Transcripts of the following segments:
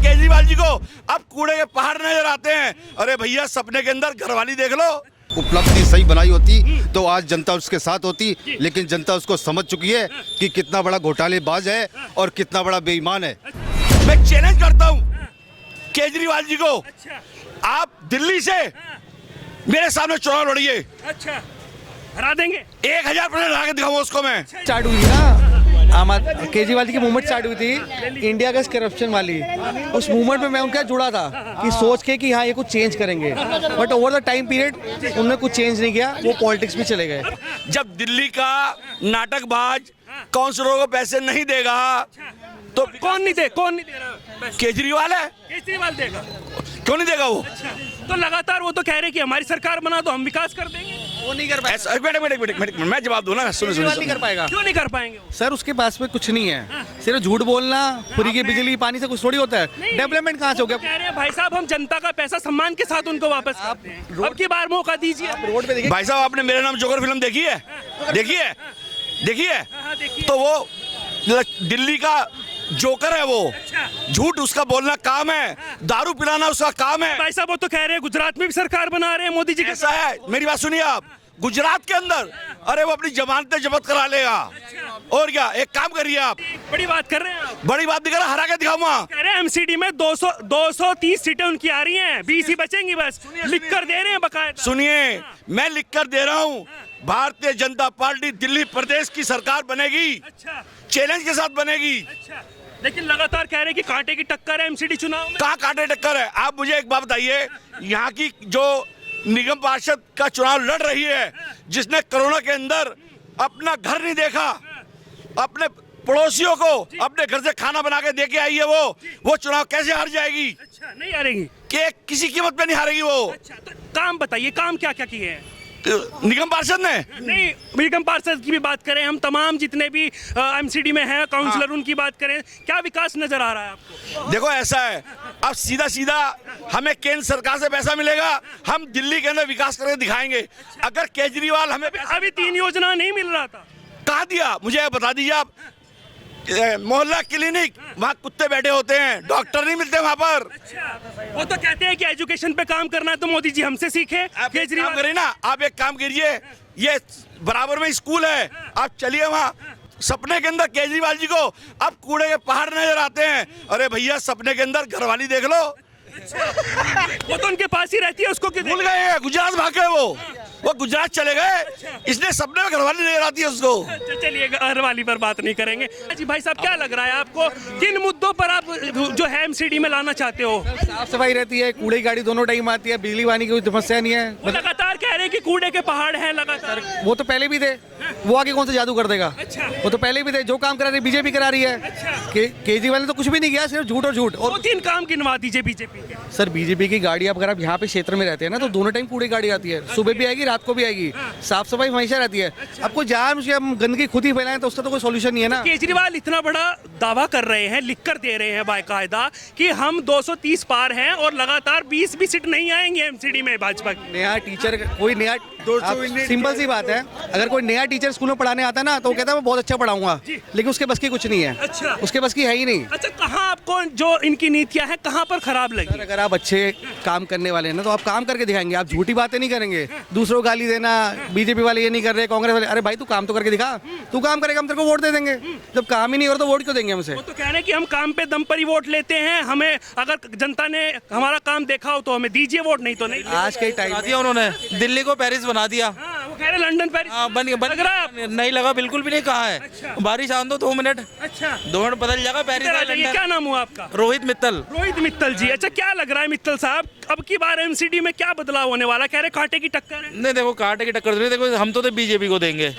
केजरीवाल जी को अब कूड़े के पहाड़ नजर आते हैं। अरे भैया, सपने के अंदर घरवाली देख लो। उपलब्धि सही बनाई होती तो आज जनता उसके साथ होती, लेकिन जनता उसको समझ चुकी है कि कितना बड़ा घोटालेबाज है और कितना बड़ा बेईमान है। मैं चैलेंज करता हूँ केजरीवाल जी को, आप दिल्ली से मेरे सामने चुनाव लड़िए। अच्छा, हरा देंगे। 1000% हरा के दिखाऊंगा उसको मैं। स्टार्ट हुई ना केजरीवाल जी की मूवमेंट स्टार्ट हुई थी इंडिया का करप्शन वाली। उस मूवमेंट में मैं उनके साथ जुड़ा था कि सोच के कि हाँ ये कुछ चेंज करेंगे, but over the time period उन्होंने कुछ चेंज नहीं किया, वो पॉलिटिक्स में चले गए। जब दिल्ली का नाटकबाज काउंसलरों को पैसे नहीं देगा तो कौन नहीं दे रहा? केजरीवाल है। केजरीवाल देगा। क्यों नहीं देगा वो? तो लगातार वो तो कह रहे कि हमारी सरकार बना तो हम विकास कर देंगे। वो नहीं कर पाएगा। मिनट, मैं जवाब दूं ना। सुनो नहीं कर पाएगा। क्यों नहीं कर पाएंगे वो? सर उसके पास में कुछ नहीं है, सिर्फ झूठ बोलना, फ्री की बिजली पानी से कुछ थोड़ी होता है। डेवलपमेंट कहाँ से हो गया? कह रहे हैं भाई साहब हम जनता का पैसा सम्मान के साथ उनको वापस करते हैं। अब की बार मौका दीजिए। रोड पे देखिए भाई साहब, आपने मेरे नाम जोकर फिल्म देखी है? देखिए तो वो दिल्ली का जोकर है वो। झूठ उसका बोलना काम है, दारू पिलाना उसका काम है। भाई साहब वो तो कह रहे हैं गुजरात में भी सरकार बना रहे हैं मोदी जी के ऐसा है, मेरी बात सुनिए आप। गुजरात के अंदर अरे वो अपनी जमानतें जब्त करा लेगा। और क्या, एक काम करिए आप। बड़ी बात कर रहे हैं आप। बड़ी बात नहीं कर रहा, हरा के दिखाऊंगा। कह रहे हैं एमसीडी में 230 सीटें उनकी आ रही हैं, 20 ही बचेंगी बस। लिख कर दे रहे हैं बकायदा। सुनिए, मैं लिख कर दे रहा हूँ, भारतीय जनता पार्टी दिल्ली प्रदेश की सरकार बनेगी। अच्छा, चैलेंज के साथ बनेगी। अच्छा, लेकिन लगातार कह रहे हैं कि कांटे की टक्कर है एमसीडी चुनाव में। कहाँ कांटे टक्कर है? आप मुझे एक बात बताइए, यहाँ की जो निगम पार्षद का चुनाव लड़ रही है, जिसने कोरोना के अंदर अपना घर नहीं देखा, अपने पड़ोसियों को अपने घर से खाना बना के दे के आई है, वो चुनाव कैसे हार जाएगी? अच्छा, नहीं हारेगी कि किसी कीमत पे नहीं हारेगी वो। अच्छा, तो काम बताइए, काम क्या क्या किए हैं निगम पार्षद ने? नहीं, निगम पार्षद की भी बात करें, हम तमाम जितने भी एमसीडी में हैं काउंसलर, उनकी बात करें, क्या विकास नजर आ रहा है आपको? देखो ऐसा है, अब सीधा हमें केंद्र सरकार से पैसा मिलेगा, हम दिल्ली के अंदर विकास करके दिखाएंगे। अगर केजरीवाल हमें अभी 3 योजना नहीं मिल रहा था, कहाँ दिया? मुझे बता दीजिए आप। मोहल्ला क्लिनिक, वहाँ कुत्ते बैठे होते हैं, डॉक्टर नहीं मिलते वहाँ पर। वो तो कहते हैं कि एजुकेशन पे काम करना है तो मोदी जी हमसे सीखे। केजरीवाल करिए ना, आप एक काम कीजिए, ये बराबर में स्कूल है, आप चलिए वहाँ। सपने के अंदर केजरीवाल जी को अब कूड़े के पहाड़ नजर आते हैं। अरे भैया, सपने के अंदर घरवाली देख लो। वो तो उनके पास ही रहती है, उसको क्यों भूल गए हैं? गुजरात भाग गए वो गुजरात चले गए, इसलिए सपने में घरवाली नजर आती है उसको। चलिए घरवाली पर बात नहीं करेंगे। जी भाई साहब, क्या लग रहा है आपको, किन मुद्दों पर आप जो है एमसीडी में लाना चाहते हो? साफ सफाई रहती है, कूड़े की गाड़ी दोनों टाइम आती है, बिजली पानी की कोई समस्या नहीं है। वो लगातार कह रहे हैं कि कूड़े के पहाड़ हैं लगातार। वो तो पहले भी थे, वो आगे कौन सा जादू कर देगा? वो तो पहले भी थे, जो काम करा रही बीजेपी करा रही है। केजरीवाल ने तो कुछ भी नहीं किया, सिर्फ झूठ और झूठ। और 2-3 काम गिनवा दीजिए बीजेपी के। सर बीजेपी की गाड़ी, अगर आप यहाँ पे क्षेत्र में रहते हैं ना, तो दोनों टाइम कूड़े गाड़ी आती है, सुबह भी आएगी, रात को भी आएगी, साफ सफाई हमेशा रहती है। आपको जहाँ हम गंदगी खुद ही फैलाएं तो उसका तो कोई सॉल्यूशन नहीं है ना। केजरीवाल इतना बड़ा दावा कर रहे हैं, लिख कर दे रहे हैं बाकायदा कि हम 230 पार हैं और लगातार 20 भी सीट नहीं आएंगे एमसीडी में भाजपा की। नया टीचर, कोई नया, सिंपल सी बात है, अगर कोई नया टीचर स्कूल में पढ़ाने आता है ना, तो वो कहता है मैं बहुत अच्छा पढ़ाऊंगा, लेकिन उसके बस की कुछ नहीं है। अच्छा, उसके बस की है ही नहीं। अच्छा, कहाँ आपको जो इनकी नीतियां हैं कहाँ पर खराब लगी? अगर आप अच्छे काम करने वाले हैं ना, तो आप काम करके दिखाएंगे, आप झूठी बातें नहीं करेंगे। दूसरों को गाली देना, बीजेपी वाले ये नहीं कर रहे, कांग्रेस वाले, अरे भाई तू काम तो करके दिखा, तू काम करेगा हम तेरे को वोट दे देंगे। जब काम ही नहीं हो रहा तो वोट क्यों देंगे हमसे? वो तो कह रहे हैं कि हम काम पे दम पर ही वोट लेते हैं, हमें अगर जनता ने हमारा काम देखा हो तो हमें दीजिए वोट, नहीं तो नहीं। आज के टाइम दिया उन्होंने, दिल्ली को पेरिस बना दिया। वो कह रहे लंदन पेरिस बन लग रहा है। नहीं लगा, बिल्कुल भी नहीं। कहा है? अच्छा। बारिश आने दो 2 मिनट, अच्छा, 2 मिनट बदल जाएगा पेरिस इधर आ का जाइए, लंदन। क्या नाम हुआ आपका? रोहित मित्तल। रोहित मित्तल जी, अच्छा क्या लग रहा है मित्तल साहब, अब की बार एमसीडी में क्या बदलाव होने वाला? कह रहे कांटे की टक्कर है। नहीं देखो, कांटे की टक्कर नहीं, देखो हम तो बीजेपी को देंगे।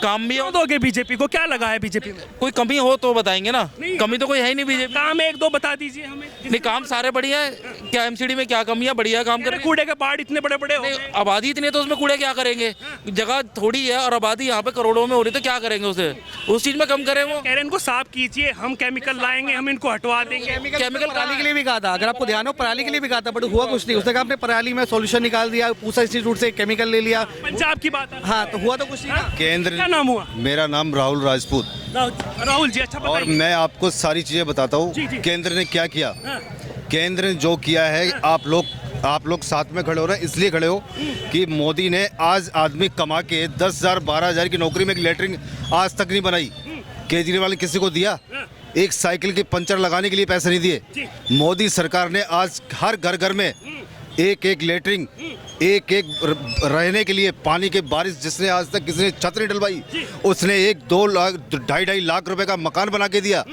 काम भी हो, क्यों दोगे बीजेपी को? क्या लगा है बीजेपी में? कोई कमी हो तो बताएंगे ना। नहीं। कमी तो कोई है ही नहीं बीजेपी। काम 1-2 बता दीजिए हमें। नहीं, काम सारे बढ़िया है। क्या एमसीडी में क्या कमी है? बढ़िया काम कह रहे करें। कूड़े के पहाड़ इतने बड़े बड़े हो नहीं, गए। आबादी इतनी है तो उसमें कूड़े क्या करेंगे? जगह थोड़ी है और आबादी यहाँ पे करोड़ों में हो रही, तो क्या करेंगे उसे? उस चीज में कम करें वो। कह रहे इनको साफ कीजिए, हम केमिकल लाएंगे, हम इनको हटवा देंगे। केमिकल पराली के लिए भी कहा था, अगर आपको ध्यान हो, पराली के लिए भी कहा था, बट हुआ कुछ नहीं। उसने कहा आपने पराली में सॉल्यूशन निकाल दिया, पूसा इंस्टीट्यूट से केमिकल ले लिया। पंजाब की बात है। हाँ, तो हुआ तो कुछ नहीं। केंद्र क्या नाम हुआ? मेरा नाम राहुल राजपूत। राहुल जी, अच्छा और बताइए। मैं आपको सारी चीज़ें बताता हूँ जी, जी। केंद्र ने क्या किया। हाँ। केंद्र ने जो किया है, आप लोग साथ में खड़े हो रहे हैं, इसलिए खड़े हो कि मोदी ने आज आदमी कमा के 10,000 12,000 की नौकरी में एक लेटरिन आज तक नहीं बनाई। केजरीवाल ने किसी को दिया? एक साइकिल के पंचर लगाने के लिए पैसे नहीं दिए। मोदी सरकार ने आज हर घर घर में एक एक लेटरिन, एक एक रहने के लिए पानी के बारिश, जिसने आज तक किसी ने छत नहीं डलवाई, उसने 1-2 लाख 2.5 लाख रुपए का मकान बना के दिया।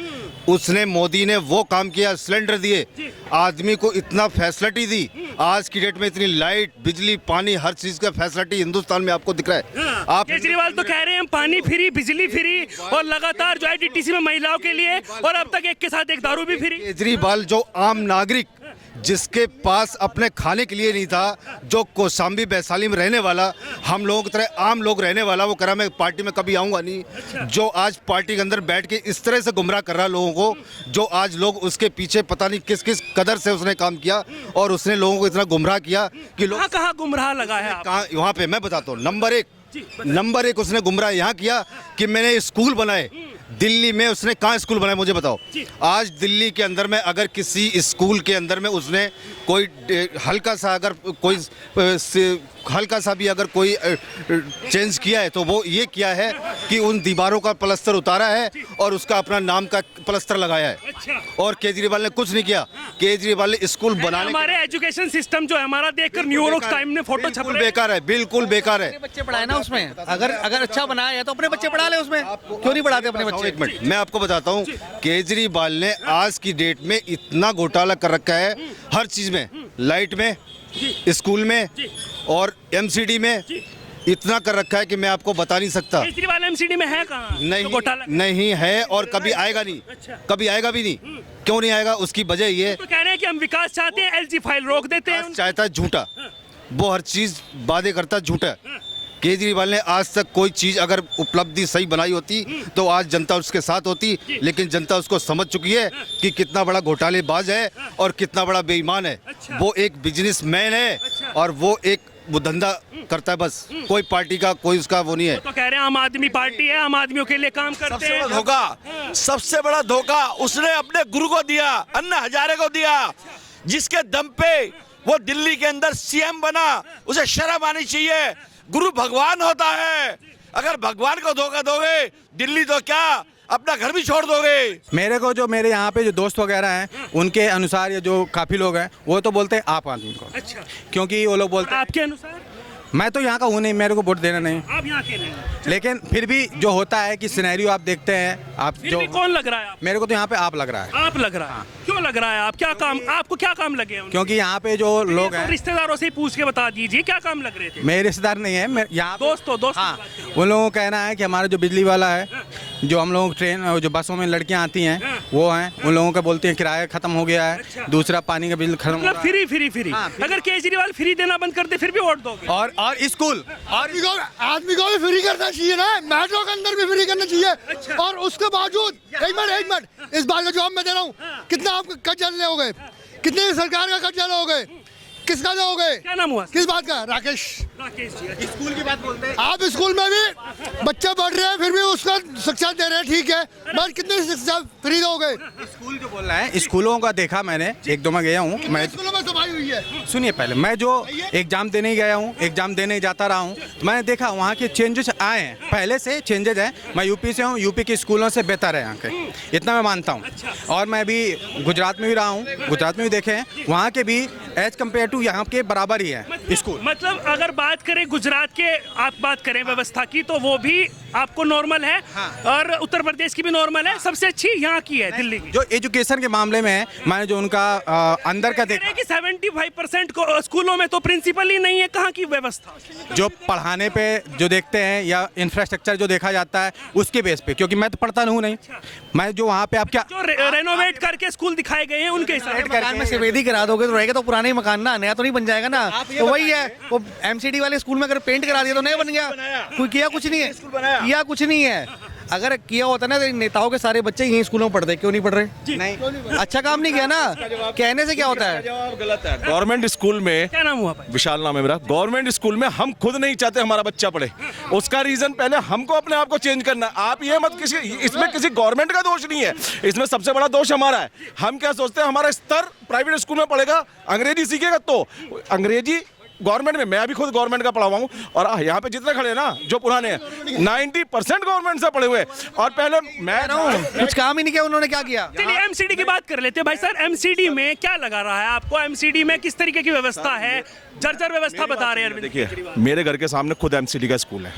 उसने मोदी ने वो काम किया, सिलेंडर दिए, आदमी को इतना फैसिलिटी दी। आज की डेट में इतनी लाइट, बिजली, पानी, हर चीज का फैसिलिटी हिंदुस्तान में आपको दिख रहा है। आप केजरीवाल तो कह रहे हैं पानी फ्री, बिजली फ्री और लगातार जो है डीटीसी में महिलाओं के लिए, और अब तक एक के साथ एक दारू भी फ्री। केजरीवाल जो आम नागरिक जिसके पास अपने खाने के लिए नहीं था, जो कौशाम्बी वैशाली में रहने वाला, हम लोगों की तरह आम लोग रहने वाला, वो कह रहा मैं पार्टी में कभी आऊँगा नहीं। जो आज पार्टी के अंदर बैठ के इस तरह से गुमराह कर रहा लोगों को, जो आज लोग उसके पीछे पता नहीं किस किस कदर से उसने काम किया, और उसने लोगों को इतना गुमराह किया कि लोग कहाँ गुमराह लगा है आप? कहाँ, वहाँ पे मैं बताता हूँ। नंबर एक उसने गुमराह यहाँ किया कि मैंने स्कूल बनाए। दिल्ली में उसने कहाँ स्कूल बनाए मुझे बताओ। आज दिल्ली के अंदर में अगर किसी स्कूल के अंदर में उसने कोई हल्का सा भी अगर कोई चेंज किया है, तो वो ये किया है कि उन दीवारों का प्लास्टर उतारा है और उसका अपना नाम का प्लास्टर लगाया है। और केजरीवाल ने कुछ नहीं किया। केजरीवाल ने स्कूल बनाने, हमारे एजुकेशन सिस्टम जो है हमारा देखकर न्यूयॉर्क टाइम ने फोटो छप रहे हैं। बेकार है, बिल्कुल बेकार है। बच्चे पढ़ाए ना उसमें, अगर अच्छा बनाया है तो अपने बच्चे पढ़ा ले उसमें, क्यों नहीं पढ़ाते अपने बच्चे? एक मिनट, मैं आपको बताता हूँ। केजरीवाल ने आज की डेट में इतना घोटाला कर रखा है हर चीज में, लाइट में, स्कूल में और एमसीडी में, इतना कर रखा है कि मैं आपको बता नहीं सकता। केजरीवाल एमसीडी में है कहाँ? नहीं है और कभी आएगा नहीं। कभी आएगा भी नहीं। क्यों नहीं आएगा? उसकी वजह ये तो कह रहे हैं कि हम विकास चाहते हैं, एलजी फाइल रोक देते हैं। चाहता है झूठा, वो हर चीज वादे करता झूठा। केजरीवाल ने आज तक कोई चीज अगर उपलब्धि सही बनाई होती तो आज जनता उसके साथ होती, लेकिन जनता उसको समझ चुकी है कि कितना बड़ा घोटालेबाज है और कितना बड़ा बेईमान है। वो एक बिजनेसमैन है और वो धंधा करता है, बस कोई पार्टी का कोई उसका वो नहीं है। तो कह रहे हैं आम आदमी पार्टी है, आम आदमियों के लिए काम करते सबसे हैं। बड़ा धोखा, सबसे बड़ा धोखा उसने अपने गुरु को दिया, अन्ना हजारे को दिया, जिसके दम पे वो दिल्ली के अंदर सीएम बना। उसे शर्म आनी चाहिए। गुरु भगवान होता है। अगर भगवान को धोखा दोगे, दिल्ली तो क्या अपना घर भी छोड़ दोगे। मेरे को जो मेरे यहाँ पे जो दोस्त वगैरह हैं, उनके अनुसार ये जो काफ़ी लोग हैं, वो तो बोलते हैं आप आदमी को। अच्छा, क्योंकि वो लोग बोलते हैं, आपके अनुसार? मैं तो यहाँ का हूँ नहीं, मेरे को वोट देना नहीं। आप यहाँ के नहीं, लेकिन फिर भी जो होता है कि सिनेरियो आप देखते हैं, आप फिर जो भी कौन लग रहा है आप? मेरे को तो यहाँ पे आप लग रहा है। आप लग रहा है? क्यों लग रहा है? आप क्या काम, आपको क्या काम लगे हैं? क्योंकि यहाँ पे जो लोग तो हैं, रिश्तेदारों से ही पूछ के बता दीजिए क्या काम लग रहे थे। मेरे रिश्तेदार नहीं है, यहाँ दोस्त हाँ, उन लोगों का कहना है कि हमारा जो बिजली वाला है, जो हम लोग ट्रेन जो बसों में लड़कियाँ आती हैं, वो हैं, उन लोगों का बोलते हैं किराया खत्म हो गया है, दूसरा पानी का बिल खत्म हो मतलब फ्री। अगर केजरीवाल फ्री देना बंद कर दे फिर भी वोट दोगे? और स्कूल आदमी को भी फ्री करना चाहिए ना, मेट्रो के अंदर भी फ्री करना चाहिए। और उसके बावजूद एक मिनट, इस बार का जवाब मैं दे रहा हूँ। कितना आप कर्जा लोगे? कितने सरकार का कर्जा लोगे? किसका लोगे? क्या नाम हुआ? किस बात का? राकेश जी। स्कूल की बात बोलते हैं। आप स्कूल में भी बच्चे पढ़ रहे हैं, फिर भी उसका शिक्षा दे रहे हैं, ठीक है, बस कितनी शिक्षा फ्री दोगे? स्कूल जो बोल रहे हैं, स्कूलों का देखा मैंने, एक दो में गया हूँ मैं। स्कूलों में सफाई हुई है। सुनिए, पहले मैं जो एग्जाम देने गया हूँ, एग्जाम देने जाता रहा हूँ, तो मैंने देखा वहाँ के चेंजेस आए हैं, पहले से चेंजेस हैं। मैं यूपी से हूँ, यूपी के स्कूलों से बेहतर है यहाँ के, इतना मैं मानता हूँ। और मैं भी गुजरात में भी रहा हूँ, गुजरात में भी देखे हैं, वहाँ के भी एज कम्पेयर टू यहाँ के बराबर ही है स्कूल। मतलब अगर बात करें गुजरात के, आप बात करें व्यवस्था की, तो वो भी आपको नॉर्मल है। हाँ। और उत्तर प्रदेश की भी नॉर्मल है, सबसे अच्छी यहाँ की है दिल्ली की। जो एजुकेशन के मामले में है, मैंने जो उनका अंदर का देखा कि 75% को स्कूलों में तो प्रिंसिपल ही नहीं है, कहाँ की व्यवस्था? जो पढ़ाने पे जो देखते हैं या इंफ्रास्ट्रक्चर जो देखा जाता है उसके बेस पे, क्योंकि मैं तो पढ़ता नहीं, मैं जो वहाँ पे आप क्या जो रेनोवेट करके स्कूल दिखाए गए हैं उनके हिसाब मकान में सफेदी करा दोगे तो रहेगा तो पुराना ही मकान ना, नया तो नहीं बन जाएगा ना। तो वही है, वो एमसीडी वाले स्कूल में अगर पेंट करा दिया तो नया बन गया। कोई किया कुछ नहीं है, किया कुछ नहीं है। अगर किया होता ना तो इन नेताओं के सारे बच्चे यहीं स्कूलों में पढ़ते, क्यों नहीं पढ़ रहे? नहीं, अच्छा काम नहीं किया ना, कहने से क्या होता है? जवाब गलत है। गवर्नमेंट स्कूल में, क्या नाम हुआ भाई? विशाल नाम है मेरा, गवर्नमेंट स्कूल में हम खुद नहीं चाहते हमारा बच्चा पढ़े। उसका रीजन पहले हमको अपने आप को चेंज करना। आप ये मत किसी, इसमें किसी गवर्नमेंट का दोष नहीं है, इसमें सबसे बड़ा दोष हमारा है। हम क्या सोचते हैं हमारा स्तर प्राइवेट स्कूल में पढ़ेगा, अंग्रेजी सीखेगा, तो अंग्रेजी गवर्नमेंट में, मैं अभी खुद गवर्नमेंट का पढ़ा हुआ हूँ और यहाँ पे जितने खड़े हैं ना जो पुराने हैं 90% गवर्नमेंट से पढ़े हुए। और पहले मैं कुछ काम ही नहीं किया उन्होंने, क्या किया? चलिए एमसीडी की बात कर लेते हैं भाई सर। एमसीडी में क्या लगा रहा है आपको? एमसीडी में किस तरीके की व्यवस्था है? जर्जर व्यवस्था बता रहे हैं अरविंद देखिए, केजरीवाल। मेरे घर के सामने खुद एमसीडी का स्कूल है,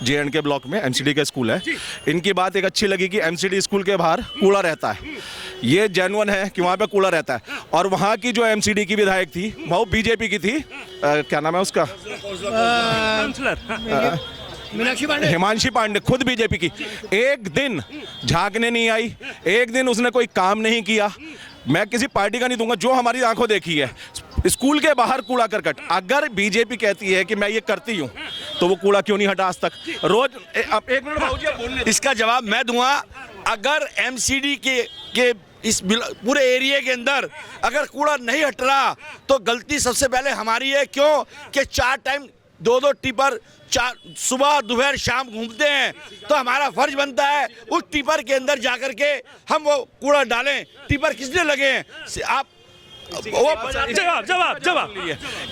JNK ब्लॉक में एमसीडी का स्कूल है। इनकी बात एक अच्छी लगी कि एमसीडी स्कूल के बाहर कूड़ा रहता है, ये जेन्युइन है कि वहाँ पे कूड़ा रहता है। और वहाँ की जो एमसीडी की विधायक थी वो बीजेपी की थी, क्या नाम है उसका, काउंसलर। हिमांशी पांडे, खुद बीजेपी की। एक दिन झांकने नहीं आई, एक दिन उसने कोई काम नहीं किया। मैं किसी पार्टी का नहीं दूंगा, जो हमारी आंखों देखी है स्कूल के बाहर कूड़ा करकट। अगर बीजेपी कहती है कि मैं ये करती हूँ तो वो कूड़ा क्यों नहीं हटा आज तक? रोज एक मिनट भाऊजी, आप बोलने। इसका जवाब मैं दूंगा। अगर एमसीडी के इस पूरे एरिया के अंदर अगर कूड़ा नहीं हट रहा तो गलती सबसे पहले हमारी है। क्यों कि 4 टाइम 2-2 टिपर सुबह दोपहर शाम घूमते हैं, तो हमारा फर्ज बनता है उस टिपर के अंदर जाकर के हम वो कूड़ा डालें। टिपर किसने लगे हैं? आप जवाब।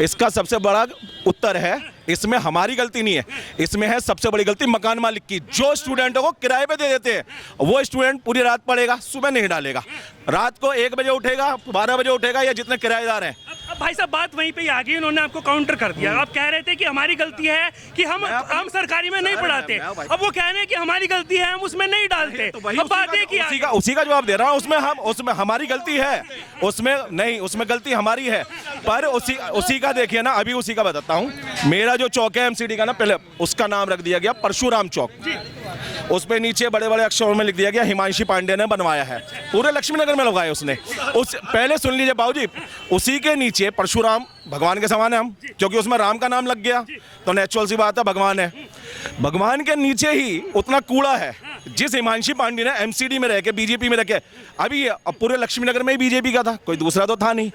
इसका सबसे बड़ा उत्तर है, इसमें हमारी गलती नहीं है, इसमें है सबसे बड़ी गलती मकान मालिक की। जो स्टूडेंटों को किराए पे दे देते हैं वो स्टूडेंट पूरी रात पढ़ेगा, सुबह नहीं डालेगा, रात को 1 बजे उठेगा, 12 बजे उठेगा, या जितने किराएदार हैं। अब भाई साहब बात वहीं पे ही आ गई, उन्होंने आपको काउंटर कर दिया। आप कह रहे थे कि हमारी गलती है कि हम सरकारी में नहीं पढ़ाते, अब वो कह रहे हैं कि हमारी गलती है हम उसमें नहीं डालते। अब बात है कि उसी का जवाब दे रहा हूँ। उसमें हमारी गलती है, उसमें नहीं, उसमें गलती हमारी है। पर उसी का देखिए ना, अभी उसी का बताता हूँ। मेरा जो चौक है एमसीडी का ना, पहले उसका नाम रख दिया गया परशुराम चौक, उस पे नीचे बड़े बड़े अक्षरों में लिख दिया गया हिमांशी पांडे ने बनवाया है। पूरे लक्ष्मी नगर में लगाया उसने। पहले सुन लीजिए बाबूजी, उसी के नीचे परशुराम भगवान के समान है हम, क्योंकि उसमें राम का नाम लग गया तो नेचुरल सी बात है भगवान है। भगवान के नीचे ही उतना कूड़ा है जिस हिमांशी पांडे ने एमसीडी में रह के बीजेपी में रह के, अभी पूरे लक्ष्मी नगर में ही बीजेपी का था, कोई दूसरा तो था नहीं।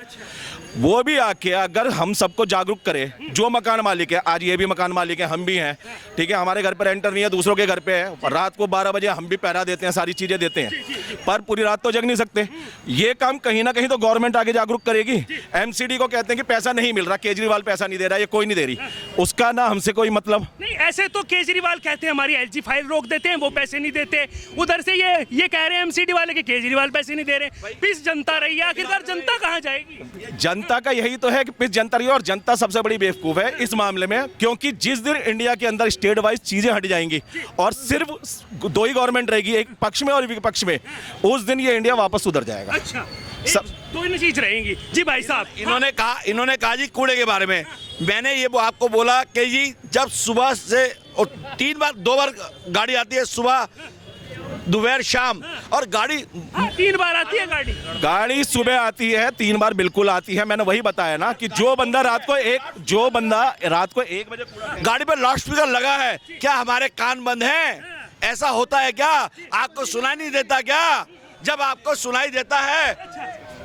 वो भी आके अगर हम सबको जागरूक करे, जो मकान मालिक है, आज ये भी मकान मालिक है, हम भी हैं, ठीक है, हमारे घर पर रेंटर नहीं है, दूसरों के घर पे है, और रात को 12 बजे हम भी पहरा देते हैं, सारी चीजें देते हैं, पर पूरी रात तो जग नहीं सकते। ये काम कहीं ना कहीं तो गवर्नमेंट आगे जागरूक करेगी। एमसीडी को कहते हैं कि पैसा नहीं मिल रहा, केजरीवाल पैसा नहीं दे रहा, ये कोई नहीं दे रही, उसका ना हमसे कोई मतलब नहीं। ऐसे तो केजरीवाल कहते हैं हमारी LG फाइल रोक देते हैं, वो पैसे नहीं देते। उधर से ये कह रहे हैं एमसीडी वाले के केजरीवाल पैसे नहीं दे रहे। पिस जनता रही है, आखिरकार जनता कहाँ जाएगी? जनता का यही तो है कि पिस जनता रही है, और जनता सबसे बड़ी बेवकूफ है इस मामले में, क्योंकि जिस दिन इंडिया के अंदर स्टेट वाइज चीजें हट जाएंगी और सिर्फ 2 ही गवर्नमेंट रहेगी, एक पक्ष में और विपक्ष में, उस दिन ये इंडिया वापस सुधर जाएगा। अच्छा, दो ही चीज रहेंगी। जी भाई साहब, इन्होंने कहा जी कूड़े के बारे में, मैंने ये आपको बोला कि जी जब सुबह से 2 बार गाड़ी आती है, सुबह दोपहर शाम, और गाड़ी 3 बार आती है। गाड़ी सुबह आती है, 3 बार बिल्कुल आती है। मैंने वही बताया ना कि जो बंदा रात को 1 बजे गाड़ी पर लाउड स्पीकर लगा है, क्या हमारे कान बंद हैं? ऐसा होता है क्या? आपको सुनाई नहीं देता क्या? जब आपको सुनाई देता है,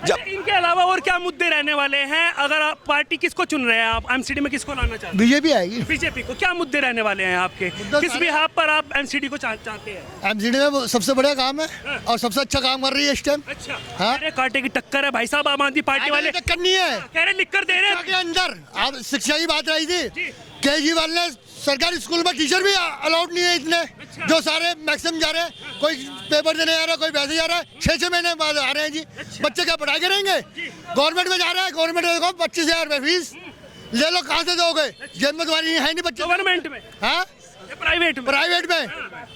जब इनके अलावा और क्या मुद्दे रहने वाले हैं? अगर आप पार्टी किसको चुन रहे हैं, आप एमसीडी में किसको लाना चाहते हैं? बीजेपी आएगी। बीजेपी को क्या मुद्दे रहने वाले हैं आपके? किस बिहाफ पर आप एमसीडी को चाहते हैं? एमसीडी में सबसे बड़ा काम है और सबसे अच्छा काम कर रही है इस टाइम। अच्छा, हाँ? अरे कांटे की टक्कर है भाई साहब, आम आदमी पार्टी वाले टक्कर नहीं है, कह रहे लिख कर दे रहे हैं। के अंदर आप शिक्षा की बात रही थी, केजरीवाल ने सरकारी स्कूल में टीचर भी अलाउड नहीं है इतने। अच्छा। जो सारे मैक्सिमम जा रहे हैं, कोई पेपर देने जा रहा है, कोई वैसे जा रहा है, 6-6 महीने बाद आ रहे हैं जी। अच्छा। बच्चे क्या पढ़ाई करेंगे? गवर्नमेंट में जा रहे हैं, गवर्नमेंट में देखो 25,000 रुपये फीस ले लो, कहाँ से दोगे? जेब में तुम्हारी है नहीं बच्चे। गवर्नमेंट में? हाँ, प्राइवेट में?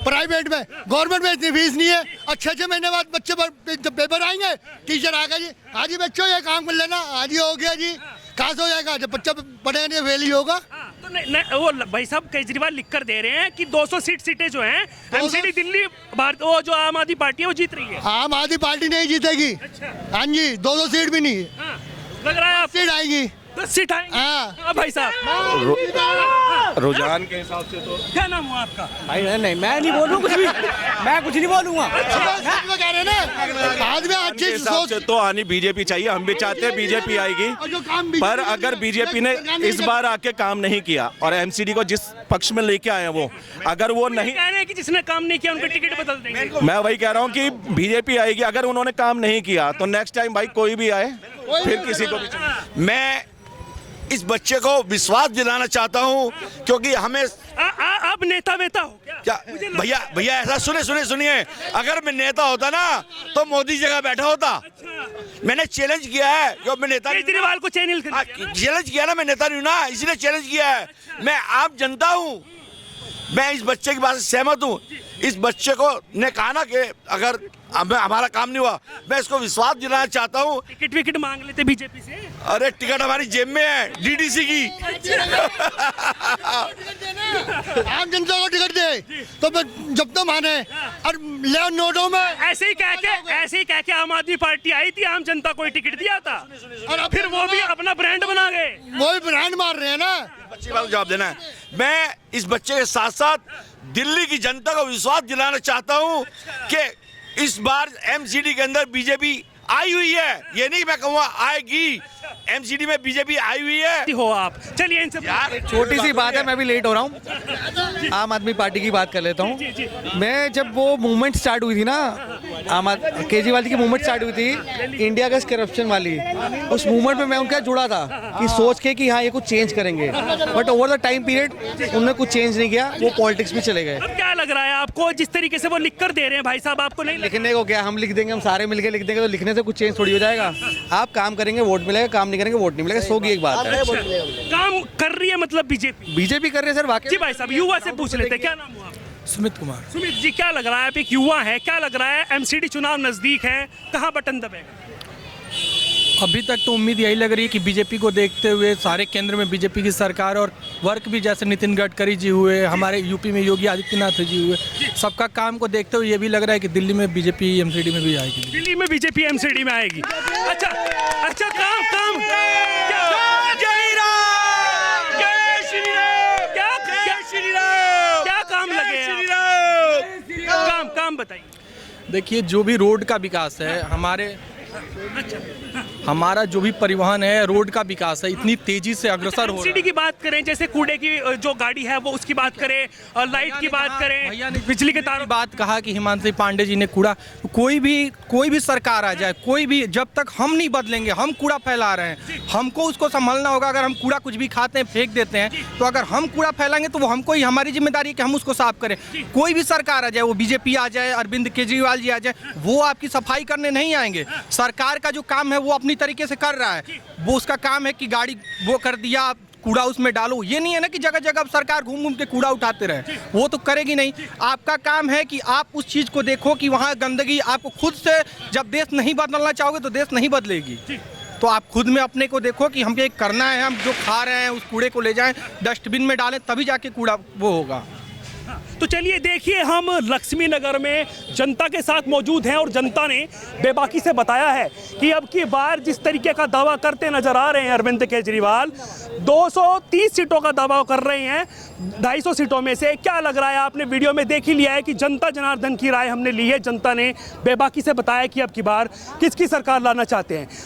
प्राइवेट में। गवर्नमेंट में इतनी फीस नहीं है, और 6-6 महीने बाद बच्चे जब पेपर आएंगे, टीचर आएगा जी, आज ही बच्चों ये काम कर लेना, आज ही हो गया जी। कहाँ से हो जाएगा? जब बच्चा पढ़ेगा नहीं, फेल ही होगा। तो नहीं, वो भाई साहब केजरीवाल लिख कर दे रहे हैं कि 200 सीटें जो हैं एमसीडी दिल्ली, वो जो आम आदमी पार्टी है वो जीत रही है। आम आदमी पार्टी नहीं जीतेगी। अच्छा। हाँ जी, 200 सीट भी नहीं है। हाँ, लग रहा है आप सीट आएगी। 10 सीट आएंगे। हाँ भाई साहब, रुझान के हिसाब से तो क्या नाम हुआ आपका? भाई नहीं, मैं नहीं बोल रहा कुछ भी, मैं कुछ नहीं बोलूँगा। कह रहे ना आदमी अच्छी हिसाब सोच से तो आनी बीजेपी चाहिए। हम भी चाहते हैं बीजेपी आएगी, जो काम पर अगर बीजेपी ने इस बार आके काम नहीं किया और एमसीडी को जिस पक्ष में लेके आए हैं वो, अगर वो नहीं, कह रहे हैं कि जिसने काम नहीं किया उनका टिकट बदल देंगे। मैं वही कह रहा हूँ कि बीजेपी आएगी। अगर उन्होंने काम नहीं किया तो नेक्स्ट टाइम भाई कोई भी आए, फिर किसी को भी। मैं इस बच्चे को विश्वास दिलाना चाहता हूं, क्योंकि हमें आप नेता वेता हो क्या भैया भैया ऐसा सुनिए, अगर मैं नेता होता ना तो मोदी जगह बैठा होता। मैंने चैलेंज किया है कि मैं नेता केजरीवाल को चैलेंज किया ना, मैं नेता नहीं हूं ना, इसलिए चैलेंज किया है। मैं आम जनता हूं, मैं इस बच्चे की बात से सहमत हूं। इस बच्चे को ने कहा ना कि अगर हमारा काम नहीं हुआ, मैं इसको विश्वास दिलाना चाहता हूं। टिकट विकेट मांग लेते बीजेपी से। अरे टिकट हमारी जेब में है, डीडीसी की। आम जनता को टिकट दे तो जब तो माने, और ले नोटों में ऐसे ही कह के आम आदमी पार्टी आई थी, आम जनता को ही टिकट दिया था, और फिर वो भी अपना ब्रांड बना गए। वो भी ब्रांड मार रहे हैं ना। बच्चे को जवाब देना है। मैं इस बच्चे के साथ साथ दिल्ली की जनता को विश्वास दिलाना चाहता हूं कि इस बार एमसीडी के अंदर बीजेपी आई हुई है। ये नहीं मैं कहूँगा आएगी, एमसीडी में बीजेपी आई हुई है। हो आप चलिए इनसे यार छोटी सी बात है, मैं भी लेट हो रहा हूँ। आम आदमी पार्टी की बात कर लेता हूँ। मैं जब वो मूवमेंट स्टार्ट हुई थी ना, केजरीवाल की मूवमेंट स्टार्ट हुई थी इंडिया का करप्शन वाली, उस मूवमेंट में मैं उनके साथ जुड़ा था कि सोच के कि हाँ ये कुछ चेंज करेंगे, but over the time period उन्होंने कुछ चेंज नहीं किया, वो पॉलिटिक्स में चले गए। अब क्या लग रहा है आपको, जिस तरीके से वो लिख कर दे रहे हैं भाई साहब, आपको नहीं लिखने को क्या, हम लिख देंगे, हम सारे मिलके लिख देंगे तो लिखने से कुछ चेंज थोड़ी हो जाएगा। आप काम करेंगे वोट मिलेगा, काम नहीं करेंगे वोट नहीं मिलेगा, सो की एक बात है। काम कर रही है मतलब बीजेपी कर रहे हैं सर। वाकई जी भाई साहब, युवा से पूछ लेते हैं, क्या नाम हुआ? सुमित कुमार। सुमित जी, क्या लग रहा है, आप एक युवा है, क्या लग रहा है एमसीडी चुनाव नजदीक है, कहाँ बटन दबेगा? अभी तक तो उम्मीद यही लग रही है कि बीजेपी को देखते हुए सारे केंद्र में बीजेपी की सरकार, और वर्क भी जैसे नितिन गडकरी जी हुए, हमारे यूपी में योगी आदित्यनाथ जी हुए, सबका काम को देखते हुए ये भी लग रहा है कि दिल्ली में बीजेपी एमसीडी में भी आएगी। दिल्ली में बीजेपी एमसीडी में आएगी। अच्छा काम क्या काम लगे काम बताइए। देखिए, जो भी रोड का विकास है, हमारा जो भी परिवहन है, रोड का विकास है, इतनी तेजी से अग्रसर हो रहा है। एमसीडी की बात करें, जैसे कूड़े की जो गाड़ी है वो उसकी बात करें, और लाइट की बात करें, बिजली के तार बात कहा कि हिमांशु पांडे जी ने कूड़ा, कोई भी सरकार आ जाए, कोई भी, जब तक हम नहीं बदलेंगे, हम कूड़ा फैला रहे हैं, हमको उसको संभालना होगा। अगर हम कूड़ा कुछ भी खाते हैं, फेंक देते हैं, तो अगर हम कूड़ा फैलाएंगे तो वो हमको ही, हमारी जिम्मेदारी है कि हम उसको साफ करें। कोई भी सरकार आ जाए, वो बीजेपी आ जाए, अरविंद केजरीवाल जी आ जाए, वो आपकी सफाई करने नहीं आएंगे। सरकार का जो काम है वो अपनी तरीके से कर रहा है, वो उसका काम है कि गाड़ी वो कर दिया, कूड़ा उसमें डालो। ये नहीं है ना कि जगह जगह सरकार घूम घूम के कूड़ा उठाते रहे, वो तो करेगी नहीं। आपका काम है कि आप उस चीज़ को देखो कि वहाँ गंदगी, आपको खुद से, जब देश नहीं बदलना चाहोगे तो देश नहीं बदलेगी। तो आप खुद में अपने को देखो कि हमें करना है, हम जो खा रहे हैं उस कूड़े को ले जाएं, डस्टबिन में डालें, तभी जाके कूड़ा वो होगा। तो चलिए देखिए, हम लक्ष्मी नगर में जनता के साथ मौजूद हैं, और जनता ने बेबाकी से बताया है कि अब की बार जिस तरीके का दावा करते नजर आ रहे हैं अरविंद केजरीवाल, 230 सीटों का दावा कर रहे हैं 250 सीटों में से। क्या लग रहा है, आपने वीडियो में देख ही लिया है कि जनता जनार्दन की राय हमने ली है। जनता ने बेबाकी से बताया कि अब की बार किसकी सरकार लाना चाहते हैं।